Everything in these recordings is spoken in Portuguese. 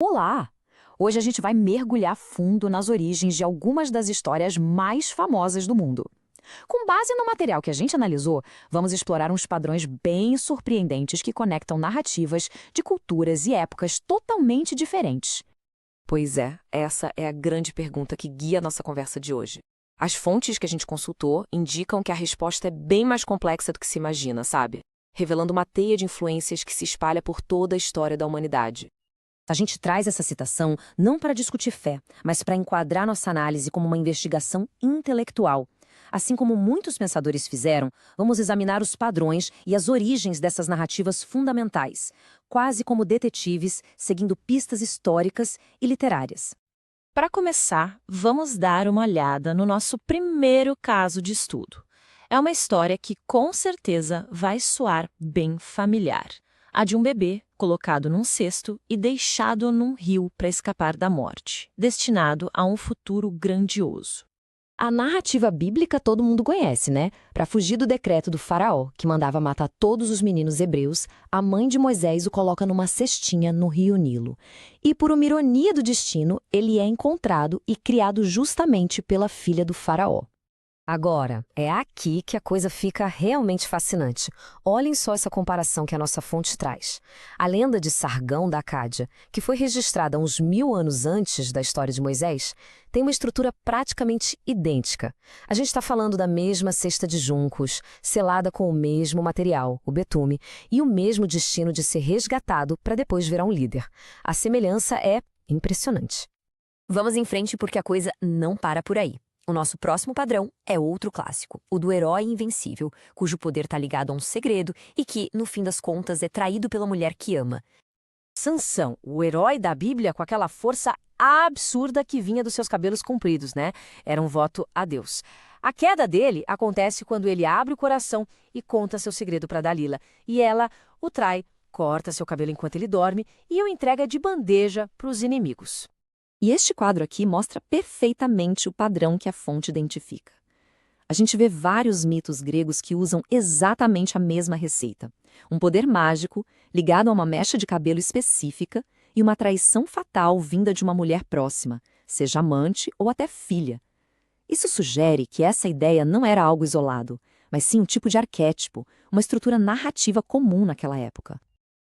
Olá! Hoje a gente vai mergulhar fundo nas origens de algumas das histórias mais famosas do mundo. Com base no material que a gente analisou, vamos explorar uns padrões bem surpreendentes que conectam narrativas de culturas e épocas totalmente diferentes. Pois é, essa é a grande pergunta que guia a nossa conversa de hoje. As fontes que a gente consultou indicam que a resposta é bem mais complexa do que se imagina, sabe? Revelando uma teia de influências que se espalha por toda a história da humanidade. A gente traz essa citação não para discutir fé, mas para enquadrar nossa análise como uma investigação intelectual. Assim como muitos pensadores fizeram, vamos examinar os padrões e as origens dessas narrativas fundamentais, quase como detetives, seguindo pistas históricas e literárias. Para começar, vamos dar uma olhada no nosso primeiro caso de estudo. É uma história que com certeza vai soar bem familiar. A de um bebê colocado num cesto e deixado num rio para escapar da morte, destinado a um futuro grandioso. A narrativa bíblica todo mundo conhece, né? Para fugir do decreto do faraó, que mandava matar todos os meninos hebreus, a mãe de Moisés o coloca numa cestinha no rio Nilo. E por uma ironia do destino, ele é encontrado e criado justamente pela filha do faraó. Agora, é aqui que a coisa fica realmente fascinante. Olhem só essa comparação que a nossa fonte traz. A lenda de Sargão da Acádia, que foi registrada uns 1000 anos antes da história de Moisés, tem uma estrutura praticamente idêntica. A gente está falando da mesma cesta de juncos, selada com o mesmo material, o betume, e o mesmo destino de ser resgatado para depois virar um líder. A semelhança é impressionante. Vamos em frente porque a coisa não para por aí. O nosso próximo padrão é outro clássico, o do herói invencível, cujo poder está ligado a um segredo e que, no fim das contas, é traído pela mulher que ama. Sansão, o herói da Bíblia com aquela força absurda que vinha dos seus cabelos compridos, né? Era um voto a Deus. A queda dele acontece quando ele abre o coração e conta seu segredo para Dalila. E ela o trai, corta seu cabelo enquanto ele dorme e o entrega de bandeja para os inimigos. E este quadro aqui mostra perfeitamente o padrão que a fonte identifica. A gente vê vários mitos gregos que usam exatamente a mesma receita. Um poder mágico, ligado a uma mecha de cabelo específica e uma traição fatal vinda de uma mulher próxima, seja amante ou até filha. Isso sugere que essa ideia não era algo isolado, mas sim um tipo de arquétipo, uma estrutura narrativa comum naquela época.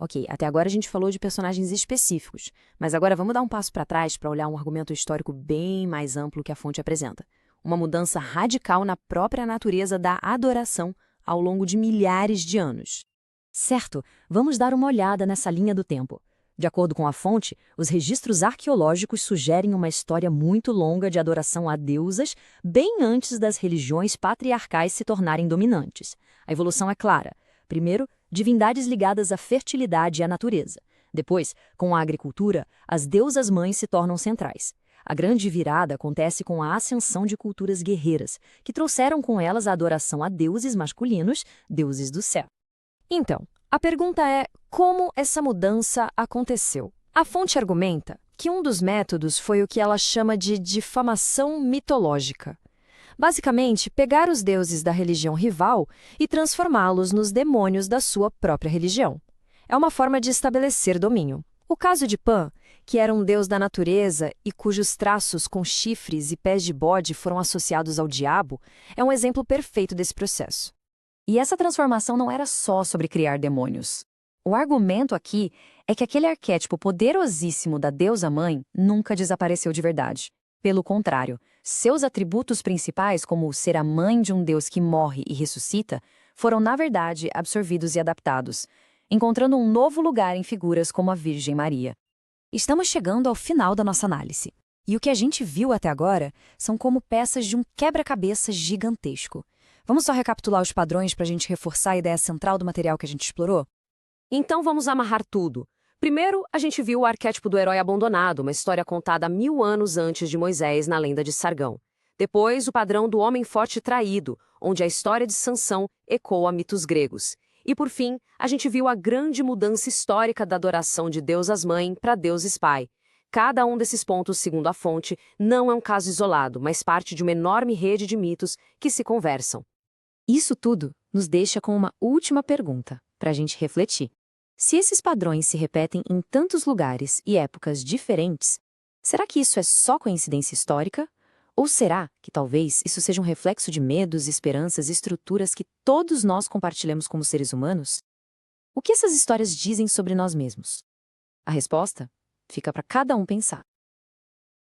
Ok, até agora a gente falou de personagens específicos, mas agora vamos dar um passo para trás para olhar um argumento histórico bem mais amplo que a fonte apresenta. Uma mudança radical na própria natureza da adoração ao longo de milhares de anos. Certo, vamos dar uma olhada nessa linha do tempo. De acordo com a fonte, os registros arqueológicos sugerem uma história muito longa de adoração a deusas bem antes das religiões patriarcais se tornarem dominantes. A evolução é clara. Primeiro, divindades ligadas à fertilidade e à natureza. Depois, com a agricultura, as deusas-mães se tornam centrais. A grande virada acontece com a ascensão de culturas guerreiras, que trouxeram com elas a adoração a deuses masculinos, deuses do céu. Então, a pergunta é: como essa mudança aconteceu? A fonte argumenta que um dos métodos foi o que ela chama de difamação mitológica. Basicamente, pegar os deuses da religião rival e transformá-los nos demônios da sua própria religião. É uma forma de estabelecer domínio. O caso de Pan, que era um deus da natureza e cujos traços com chifres e pés de bode foram associados ao diabo, é um exemplo perfeito desse processo. E essa transformação não era só sobre criar demônios. O argumento aqui é que aquele arquétipo poderosíssimo da deusa-mãe nunca desapareceu de verdade. Pelo contrário, seus atributos principais, como ser a mãe de um Deus que morre e ressuscita, foram, na verdade, absorvidos e adaptados, encontrando um novo lugar em figuras como a Virgem Maria. Estamos chegando ao final da nossa análise. E o que a gente viu até agora são como peças de um quebra-cabeça gigantesco. Vamos só recapitular os padrões para a gente reforçar a ideia central do material que a gente explorou? Então vamos amarrar tudo. Primeiro, a gente viu o arquétipo do herói abandonado, uma história contada 1000 anos antes de Moisés na lenda de Sargão. Depois, o padrão do homem forte traído, onde a história de Sansão ecoa mitos gregos. E por fim, a gente viu a grande mudança histórica da adoração de deusas-mãe para deuses-pai. Cada um desses pontos, segundo a fonte, não é um caso isolado, mas parte de uma enorme rede de mitos que se conversam. Isso tudo nos deixa com uma última pergunta para a gente refletir. Se esses padrões se repetem em tantos lugares e épocas diferentes, será que isso é só coincidência histórica? Ou será que talvez isso seja um reflexo de medos, esperanças e estruturas que todos nós compartilhamos como seres humanos? O que essas histórias dizem sobre nós mesmos? A resposta fica para cada um pensar.